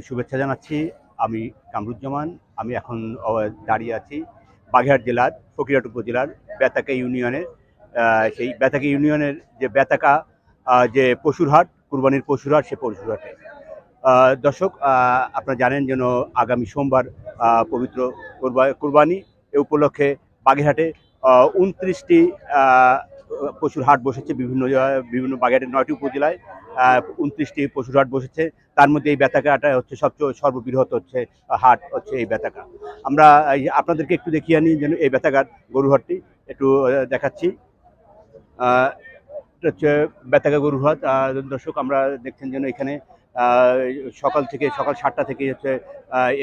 সবাইকে শুভেচ্ছা জানাচ্ছি। আমি কামরুজ্জামান। আমি এখন দাঁড়িয়ে আছি বাগেরহাট জেলার ফকিরহাট উপজেলার বেতাকা ইউনিয়নের সেই বেতাকা ইউনিয়নের যে বেতাকা যে পশুর হাট, কুরবানির পশুর হাট, সে পশুর হাটে। দর্শক, আপনারা জানেন যেন আগামী সোমবার পবিত্র কুরবানি। এ উপলক্ষে বাগেরহাটে ২৯টি পশুর হাট বসেছে। বিভিন্ন বাগেরহাটের ৯টি উপজেলায় ২৯টি পশুর হাট বসেছে। তার মধ্যে এই বেতাকাটা হচ্ছে সবচেয়ে সর্ববৃহৎ হচ্ছে হাট হচ্ছে এই বেতাকা। আমরা আপনাদেরকে একটু দেখিয়ে আনি যেন এই বেতাকার গরু হাটটি একটু দেখাচ্ছি। এটা হচ্ছে বেতাকা গরু হাট। দর্শক, আমরা দেখছেন যেন এখানে সকাল ৭টা থেকে হচ্ছে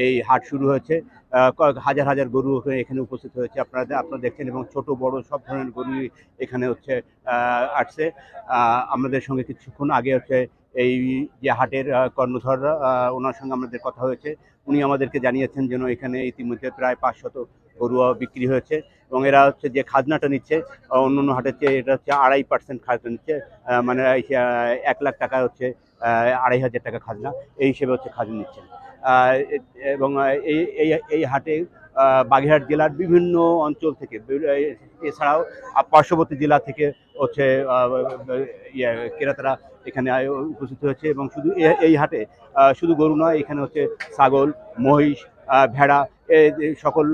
এই হাট শুরু হয়েছে। হাজার হাজার গরু এখানে উপস্থিত হয়েছে। আপনারা দেখছেন, এবং ছোট বড় সব ধরনের গরু এখানে হচ্ছে আসছে। আমাদের সঙ্গে কিছুক্ষণ আগে হচ্ছে এই যে হাটের কর্ণধররা, ওনার সঙ্গে আমাদের কথা হয়েছে। উনি আমাদেরকে জানিয়েছেন যেন এখানে ইতিমধ্যে প্রায় ৫০০ গরু বিক্রি হয়েছে, এবং এরা হচ্ছে যে খাজনাটা নিচ্ছে অন্য হাটের চেয়ে, এটা হচ্ছে ২.৫% খাজনা নিচ্ছে। মানে ১ লাখ টাকা হচ্ছে ২,৫০০ টাকা খাজনা, এই হিসেবে হচ্ছে খাজনা নিচ্ছেন। এবং এই হাটে বাগেরহাট জেলার বিভিন্ন অঞ্চল থেকে, এছাড়াও পার্শ্ববর্তী জেলা থেকে হচ্ছে ক্রেতারা এখানে উপস্থিত হয়েছে। এবং শুধু এই হাটে শুধু গরু নয়, এখানে হচ্ছে ছাগল, মহিষ, ভেড়া, সকল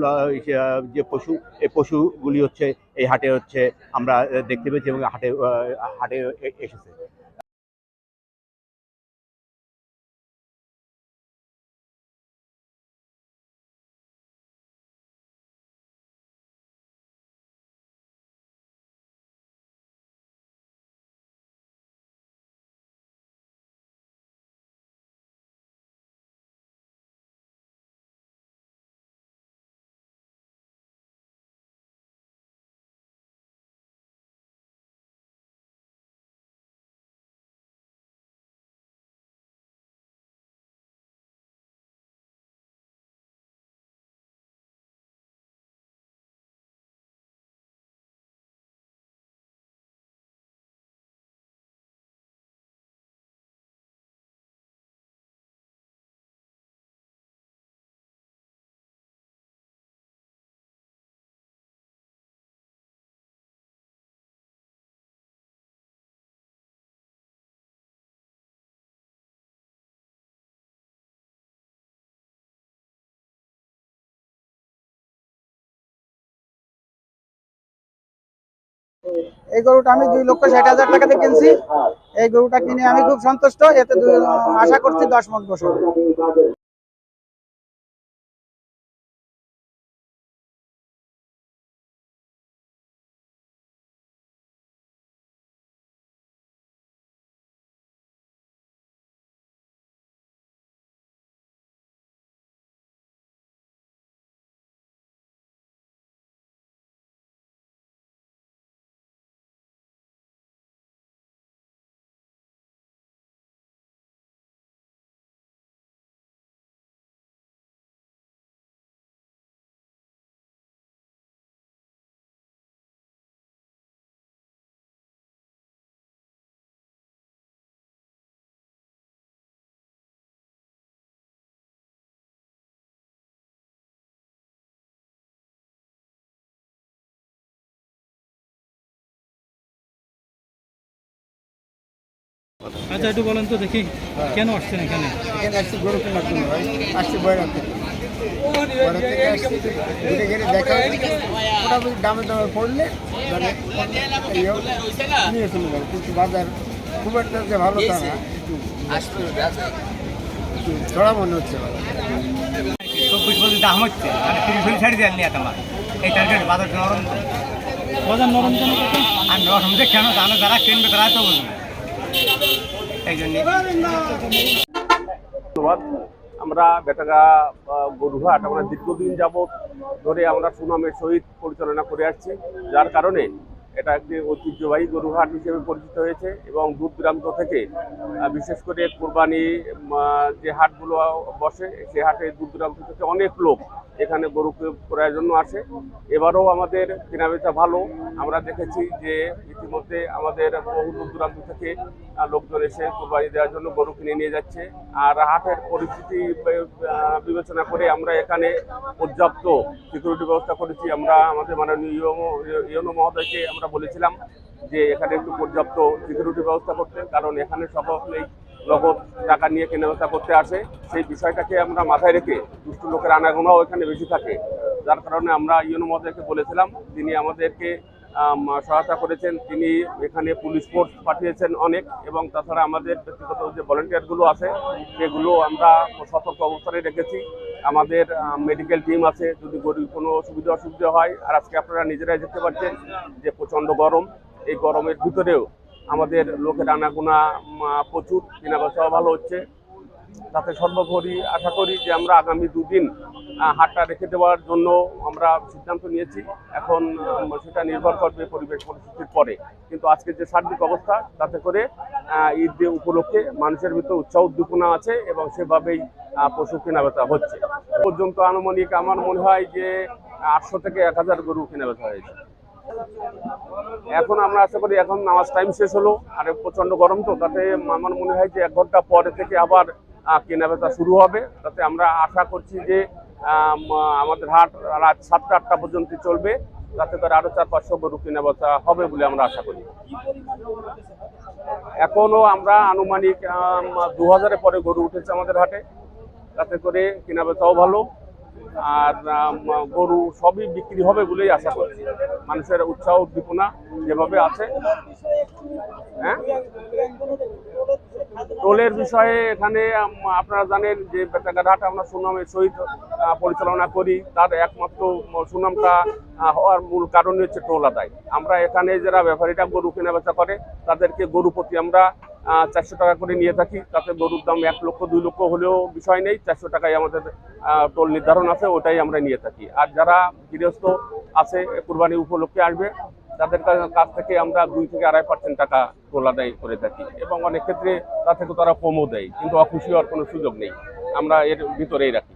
যে পশু, এই পশুগুলি হচ্ছে এই হাটে হচ্ছে আমরা দেখতে পেয়েছি এবং হাটে এসেছে। এই গরুটা আমি 2,60,000 টাকাতে কিনছি। এই গরুটা কিনে আমি খুব সন্তুষ্ট। এতে আশা করছি 10 মণ গোশত। আচ্ছা, একটু বলেন তো দেখি, কেন আসছেন এখানে? এখানে আসছি গরু কেনার জন্য ভাই। আসছি বয়রা থেকে। দেখা মোটামুটি দামে পড়লে নিয়ে চলে যাবে, কিন্তু বাজার খুব একটা যে ভালো তা না, একটু চড়া মনে হচ্ছে। 24 দাম হচ্ছে, মানে 30 ছাড়ি দেন নিয়ে তোমার এই টার্গেট বাজার নরম। বাজার নরম কেন? আর নরম যে কেন জানো, যারা কিনবে তারা তো বুঝবে। এই জন্য ধন্যবাদ। আমরা বেতাকা গরুহাট আমরা দীর্ঘদিন যাবৎ ধরে আমরা সুনামের সহিত পরিচালনা করে আসছি, যার কারণে এটা একটি ঐতিহ্যবাহী গরুহাট হিসেবে পরিচিত হয়েছে। এবং দূর দূরান্ত থেকে বিশেষ করে কোরবানি যে হাটগুলো বসে, সে হাটে দূর দূরান্ত থেকে অনেক লোক এখানে গরু ক্রয়ের জন্য আসে। এবারও আমাদের কেনাবেচা ভালো। আমরা দেখেছি যে ইতিমধ্যে আমাদের বহু দূর দূরান্ত থেকে লোকজন এসে কোরবানি দেওয়ার জন্য গরু কিনে নিয়ে যাচ্ছে। আর হাটের পরিস্থিতি বিবেচনা করে আমরা এখানে পর্যাপ্ত সিকিউরিটি ব্যবস্থা করেছি। আমরা আমাদের মাননীয় ইউনো মহোদয়কে আমরা বলেছিলাম যে এখানে একটু পর্যাপ্ত সিকিউরিটি ব্যবস্থা করতে, কারণ এখানে সকলেই নগদ টাকা নিয়ে কেনাবেচা করতে আসে। সেই বিষয়টাকে আমরা মাথায় রেখে দুষ্টু লোকের আনাগোনাও এখানে বেশি থাকে, যার কারণে আমরা ইউনো মহোদয়কে বলেছিলাম, তিনি আমাদেরকে সহায়তা করেছেন। তিনি এখানে পুলিশ ফোর্স পাঠিয়েছেন অনেক, এবং তাছাড়া আমাদের ব্যক্তিগত যে ভলেন্টিয়ারগুলো আছে সেগুলো আমরা সতর্ক অবস্থানে রেখেছি। আমাদের মেডিকেল টিম আছে, যদি গরিব কোনো অসুবিধা হয়। আর আজকে আপনারা নিজেরাই দেখতে পাচ্ছেন যে প্রচণ্ড গরম, এই গরমের ভিতরেও আমাদের লোকের আনাগোনা প্রচুর, কেনাবেচাও ভালো হচ্ছে। তাতে সর্বোপরি আশা করি যে আমরা আগামী 2 দিন হাটটা রেখে দেওয়ার জন্য আমরা সিদ্ধান্ত নিয়েছি। এখন সেটা নির্ভর করবে পরিবেশ পরিস্থিতির পরে, কিন্তু আজকে যে সার্বিক অবস্থা তাতে করে ঈদ উপলক্ষে মানুষের ভিতরে উৎসাহ উদ্দীপনা আছে এবং সেভাবেই পশু কেনাবেচা হচ্ছে। পর্যন্ত আনুমানিক আমার মনে হয় যে 800 থেকে 1000 গরু কেনাবেচা হয়েছে। এখন আমরা আশা করি, এখন নামাজ টাইম শেষ হলো আর প্রচন্ড গরম, তো তাতে আমার মনে হয় যে 1 ঘন্টা পরে থেকে আবার কেনাবেচা শুরু হবে। তাতে আমরা আশা করছি যে আমাদের হাট রাত 7টা-8টা পর্যন্ত চলবে, তাতে করে আরো 400-500 গরু কেনাবেচা হবে বলে আমরা আশা করি। এখনো আমরা আনুমানিক 2000-এর পরে গরু উঠেছে আমাদের হাটে, তাতে করে কেনাবেচাও ভালো। আর গরু সবই বিক্রি হবে বলেই আশা করছি। মানুষের উৎসাহ উদ্দীপনা যেভাবে আছে। হ্যাঁ, টোলের বিষয়ে এখানে আপনারা জানেন যে বেতাঘাট হাট আমরা সুনামের সহিত পরিচালনা করি। তার একমাত্র সুনামটা হওয়ার মূল কারণই হচ্ছে টোল আদায়। আমরা এখানে যারা ব্যাপারীরা গরু কেনাবেচা করে তাদেরকে গরু প্রতি আমরা 400 টাকা করে নিয়ে থাকি। তাতে গরুর দাম 1 লক্ষ 2 লক্ষ হলেও বিষয় নেই, 400 টাকায় আমাদের টোল নির্ধারণ আছে, ওটাই আমরা নিয়ে থাকি। আর যারা গৃহস্থ আছে কুরবানি উপলক্ষে আসবে তাদের কাছ থেকে আমরা 2 থেকে 2.5% টাকা টোল আদায় করে থাকি, এবং অনেক ক্ষেত্রে তা থেকে তারা কমও দেয়, কিন্তু অখুশি হওয়ার কোনো সুযোগ নেই, আমরা এর ভিতরেই রাখি।